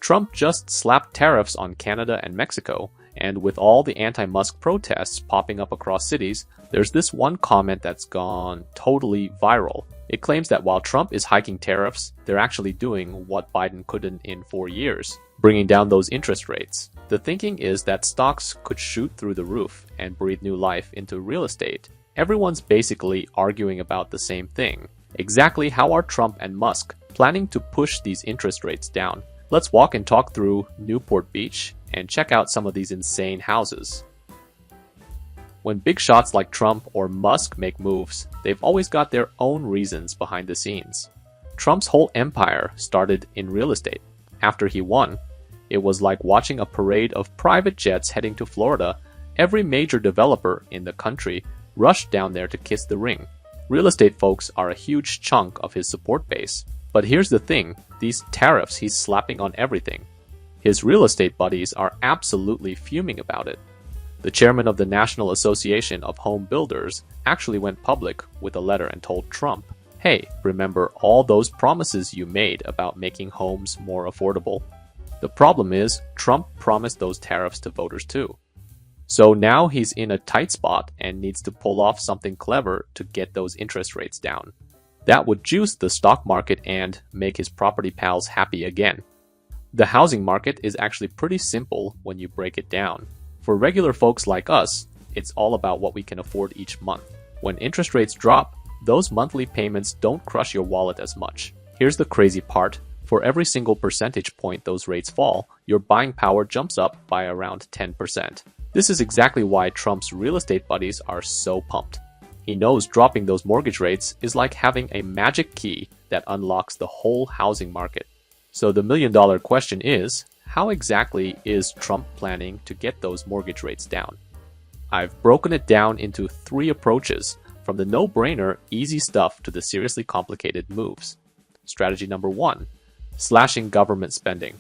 Trump just slapped tariffs on Canada and Mexico, and with all the anti-Musk protests popping up across cities, there's this one comment that's gone totally viral. It claims that while Trump is hiking tariffs, they're actually doing what Biden couldn't in 4 years, bringing down those interest rates. The thinking is that stocks could shoot through the roof and breathe new life into real estate. Everyone's basically arguing about the same thing. Exactly how are Trump and Musk planning to push these interest rates down? Let's walk and talk through Newport Beach and check out some of these insane houses. When big shots like Trump or Musk make moves, they've always got their own reasons behind the scenes. Trump's whole empire started in real estate. After he won, it was like watching a parade of private jets heading to Florida. Every major developer in the country rushed down there to kiss the ring. Real estate folks are a huge chunk of his support base. But here's the thing, these tariffs he's slapping on everything. His real estate buddies are absolutely fuming about it. The chairman of the National Association of Home Builders actually went public with a letter and told Trump, hey, remember all those promises you made about making homes more affordable? The problem is, Trump promised those tariffs to voters too. So now he's in a tight spot and needs to pull off something clever to get those interest rates down. That would juice the stock market and make his property pals happy again. The housing market is actually pretty simple when you break it down. For regular folks like us, it's all about what we can afford each month. When interest rates drop, those monthly payments don't crush your wallet as much. Here's the crazy part. For every single percentage point those rates fall, your buying power jumps up by around 10%. This is exactly why Trump's real estate buddies are so pumped. He knows dropping those mortgage rates is like having a magic key that unlocks the whole housing market. So the million-dollar question is, how exactly is Trump planning to get those mortgage rates down? I've broken it down into 3 approaches, from the no-brainer, easy stuff to the seriously complicated moves. Strategy number 1, slashing government spending.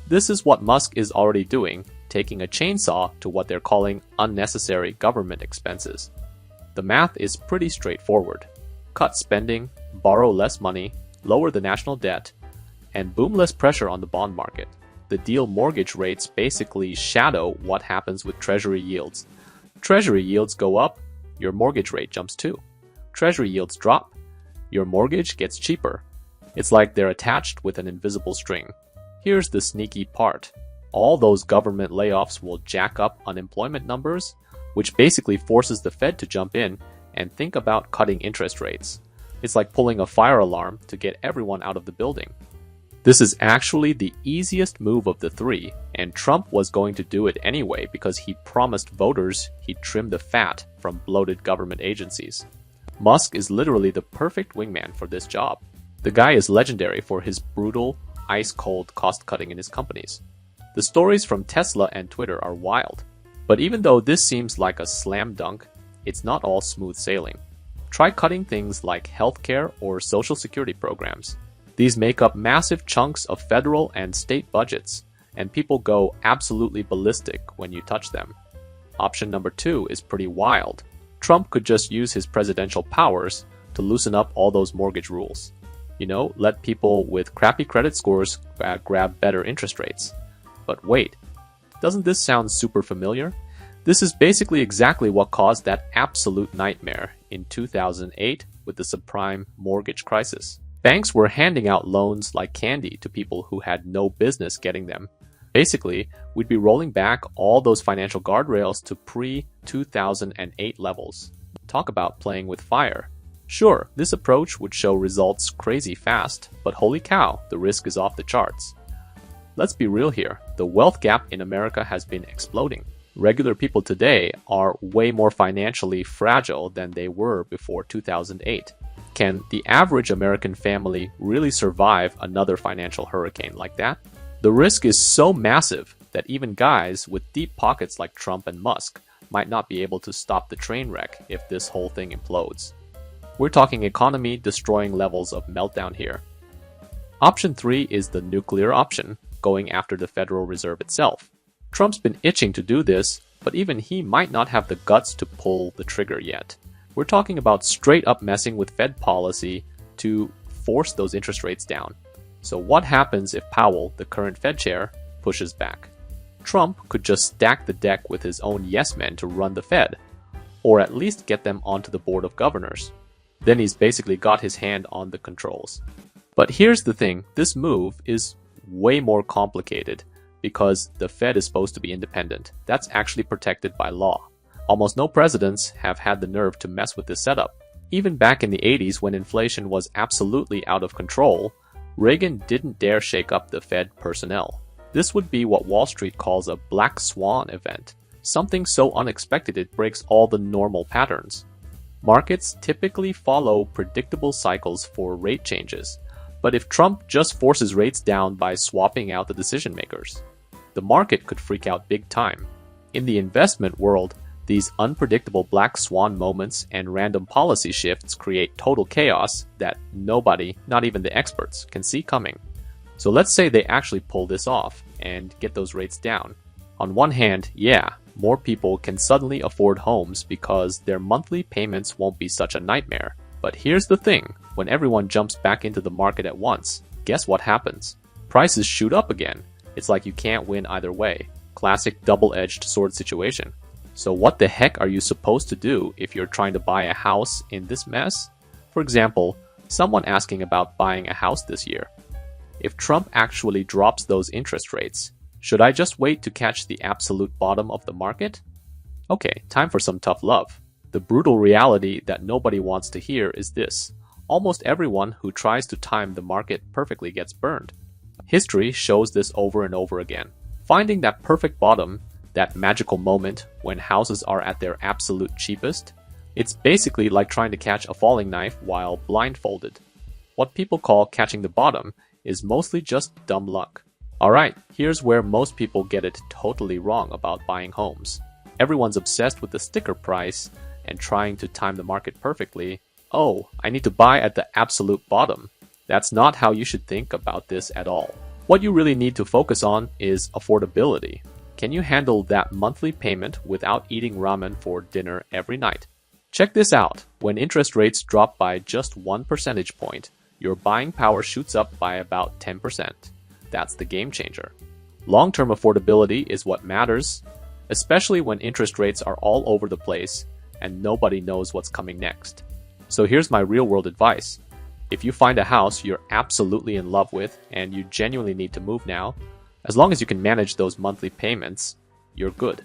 This is what Musk is already doing, taking a chainsaw to what they're calling unnecessary government expenses. The math is pretty straightforward. Cut spending, borrow less money, lower the national debt, and boom less pressure on the bond market. The deal mortgage rates basically shadow what happens with Treasury yields. Treasury yields go up, your mortgage rate jumps too. Treasury yields drop, your mortgage gets cheaper. It's like they're attached with an invisible string. Here's the sneaky part. All those government layoffs will jack up unemployment numbers, which basically forces the Fed to jump in and think about cutting interest rates. It's like pulling a fire alarm to get everyone out of the building. This is actually the easiest move of the 3, and Trump was going to do it anyway because he promised voters he'd trim the fat from bloated government agencies. Musk is literally the perfect wingman for this job. The guy is legendary for his brutal, ice-cold cost-cutting in his companies. The stories from Tesla and Twitter are wild. But even though this seems like a slam dunk, it's not all smooth sailing. Try cutting things like healthcare or social security programs. These make up massive chunks of federal and state budgets, and people go absolutely ballistic when you touch them. Option number 2 is pretty wild. Trump could just use his presidential powers to loosen up all those mortgage rules. Let people with crappy credit scores grab better interest rates. But wait. Doesn't this sound super familiar? This is basically exactly what caused that absolute nightmare in 2008 with the subprime mortgage crisis. Banks were handing out loans like candy to people who had no business getting them. Basically, we'd be rolling back all those financial guardrails to pre-2008 levels. Talk about playing with fire. Sure, this approach would show results crazy fast, but holy cow, the risk is off the charts. Let's be real here, the wealth gap in America has been exploding. Regular people today are way more financially fragile than they were before 2008. Can the average American family really survive another financial hurricane like that? The risk is so massive that even guys with deep pockets like Trump and Musk might not be able to stop the train wreck if this whole thing implodes. We're talking economy-destroying levels of meltdown here. Option 3 is the nuclear option, going after the Federal Reserve itself. Trump's been itching to do this, but even he might not have the guts to pull the trigger yet. We're talking about straight up messing with Fed policy to force those interest rates down. So what happens if Powell, the current Fed chair, pushes back? Trump could just stack the deck with his own yes men to run the Fed, or at least get them onto the board of governors. Then he's basically got his hand on the controls. But here's the thing, this move is way more complicated because the Fed is supposed to be independent. That's actually protected by law. Almost no presidents have had the nerve to mess with this setup. Even back in the 80s when inflation was absolutely out of control, Reagan didn't dare shake up the Fed personnel. This would be what Wall Street calls a black swan event, something so unexpected it breaks all the normal patterns. Markets typically follow predictable cycles for rate changes, but if Trump just forces rates down by swapping out the decision makers, the market could freak out big time. In the investment world, these unpredictable black swan moments and random policy shifts create total chaos that nobody, not even the experts, can see coming. So let's say they actually pull this off and get those rates down. On one hand, yeah, more people can suddenly afford homes because their monthly payments won't be such a nightmare. But here's the thing, when everyone jumps back into the market at once, guess what happens? Prices shoot up again. It's like you can't win either way. Classic double-edged sword situation. So what the heck are you supposed to do if you're trying to buy a house in this mess? For example, someone asking about buying a house this year. If Trump actually drops those interest rates, should I just wait to catch the absolute bottom of the market? Okay, time for some tough love. The brutal reality that nobody wants to hear is this. Almost everyone who tries to time the market perfectly gets burned. History shows this over and over again. Finding that perfect bottom, that magical moment when houses are at their absolute cheapest, it's basically like trying to catch a falling knife while blindfolded. What people call catching the bottom is mostly just dumb luck. Alright, here's where most people get it totally wrong about buying homes. Everyone's obsessed with the sticker price and trying to time the market perfectly. Oh, I need to buy at the absolute bottom. That's not how you should think about this at all. What you really need to focus on is affordability. Can you handle that monthly payment without eating ramen for dinner every night? Check this out. When interest rates drop by just 1 percentage point, your buying power shoots up by about 10%. That's the game changer. Long-term affordability is what matters, especially when interest rates are all over the place and nobody knows what's coming next. So here's my real-world advice. If you find a house you're absolutely in love with and you genuinely need to move now, as long as you can manage those monthly payments, you're good.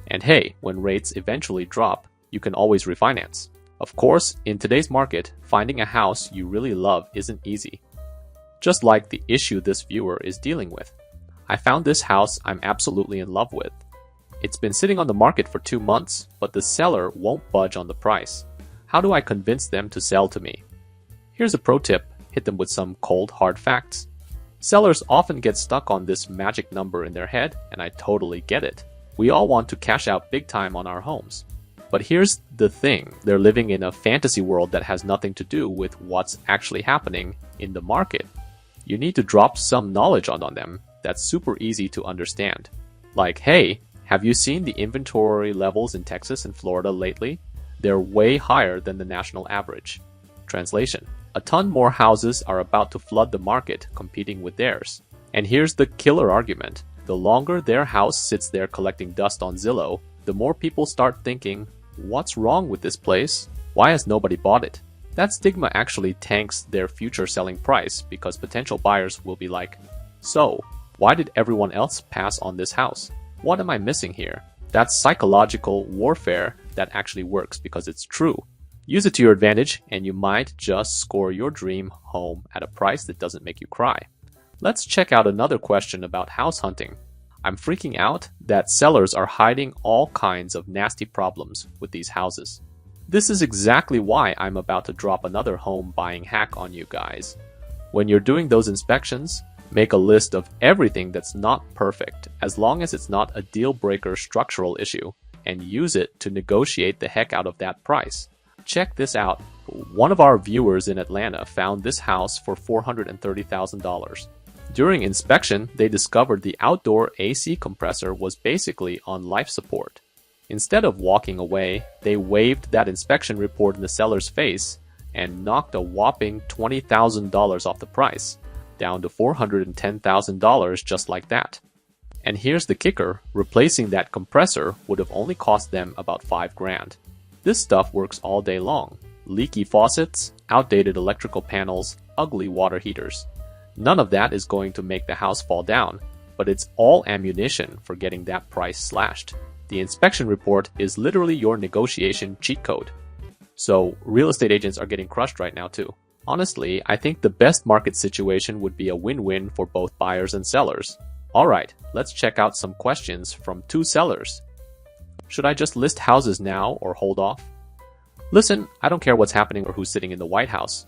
And hey, when rates eventually drop, you can always refinance. Of course, in today's market, finding a house you really love isn't easy. Just like the issue this viewer is dealing with. I found this house I'm absolutely in love with. It's been sitting on the market for 2 months, but the seller won't budge on the price. How do I convince them to sell to me? Here's a pro tip, hit them with some cold, hard facts. Sellers often get stuck on this magic number in their head, and I totally get it. We all want to cash out big time on our homes. But here's the thing, they're living in a fantasy world that has nothing to do with what's actually happening in the market. You need to drop some knowledge on them that's super easy to understand. Like, hey, have you seen the inventory levels in Texas and Florida lately? They're way higher than the national average. Translation: a ton more houses are about to flood the market competing with theirs. And here's the killer argument. The longer their house sits there collecting dust on Zillow, the more people start thinking, what's wrong with this place? Why has nobody bought it? That stigma actually tanks their future selling price because potential buyers will be like, so, why did everyone else pass on this house? What am I missing here? That's psychological warfare that actually works because it's true. Use it to your advantage and you might just score your dream home at a price that doesn't make you cry. Let's check out another question about house hunting. I'm freaking out that sellers are hiding all kinds of nasty problems with these houses. This is exactly why I'm about to drop another home buying hack on you guys. When you're doing those inspections, make a list of everything that's not perfect, as long as it's not a deal-breaker structural issue, and use it to negotiate the heck out of that price. Check this out. One of our viewers in Atlanta found this house for $430,000. During inspection, they discovered the outdoor AC compressor was basically on life support. Instead of walking away, they waved that inspection report in the seller's face and knocked a whopping $20,000 off the price. down to $410,000 just like that. And here's the kicker, replacing that compressor would have only cost them about $5,000. This stuff works all day long. Leaky faucets, outdated electrical panels, ugly water heaters. None of that is going to make the house fall down, but it's all ammunition for getting that price slashed. The inspection report is literally your negotiation cheat code. So real estate agents are getting crushed right now too. Honestly, I think the best market situation would be a win-win for both buyers and sellers. Alright, let's check out some questions from 2 sellers. Should I just list houses now or hold off? Listen, I don't care what's happening or who's sitting in the White House.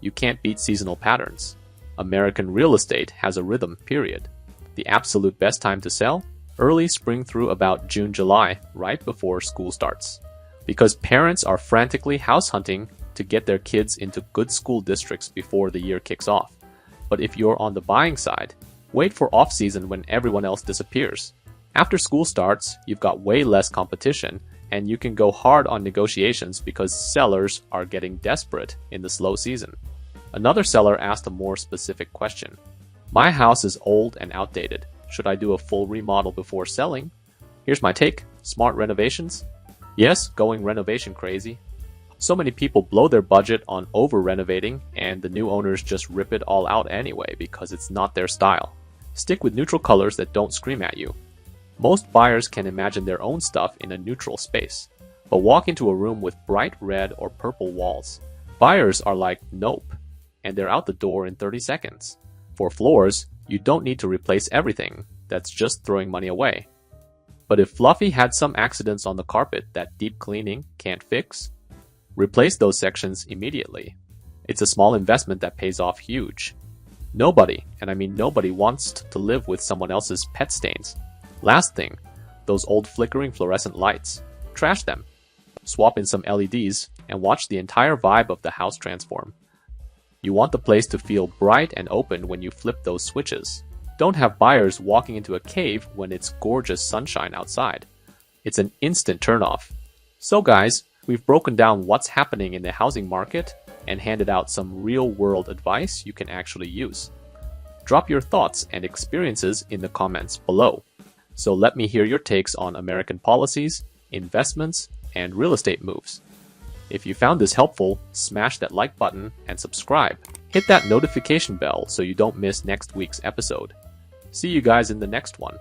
You can't beat seasonal patterns. American real estate has a rhythm, period. The absolute best time to sell? Early spring through about June, July, right before school starts. Because parents are frantically house hunting to get their kids into good school districts before the year kicks off. But if you're on the buying side, wait for off-season when everyone else disappears. After school starts, you've got way less competition, and you can go hard on negotiations because sellers are getting desperate in the slow season. Another seller asked a more specific question. My house is old and outdated. Should I do a full remodel before selling? Here's my take. Smart renovations? Yes, going renovation crazy. So many people blow their budget on over-renovating, and the new owners just rip it all out anyway because it's not their style. Stick with neutral colors that don't scream at you. Most buyers can imagine their own stuff in a neutral space, but walk into a room with bright red or purple walls. Buyers are like, nope, and they're out the door in 30 seconds. For floors, you don't need to replace everything. That's just throwing money away. But if Fluffy had some accidents on the carpet that deep cleaning can't fix, replace those sections immediately. It's a small investment that pays off huge. Nobody, and I mean nobody, wants to live with someone else's pet stains. Last thing, those old flickering fluorescent lights. Trash them. Swap in some LEDs and watch the entire vibe of the house transform. You want the place to feel bright and open when you flip those switches. Don't have buyers walking into a cave when it's gorgeous sunshine outside. It's an instant turnoff. So guys, we've broken down what's happening in the housing market and handed out some real-world advice you can actually use. Drop your thoughts and experiences in the comments below. So let me hear your takes on American policies, investments, and real estate moves. If you found this helpful, smash that like button and subscribe. Hit that notification bell so you don't miss next week's episode. See you guys in the next one.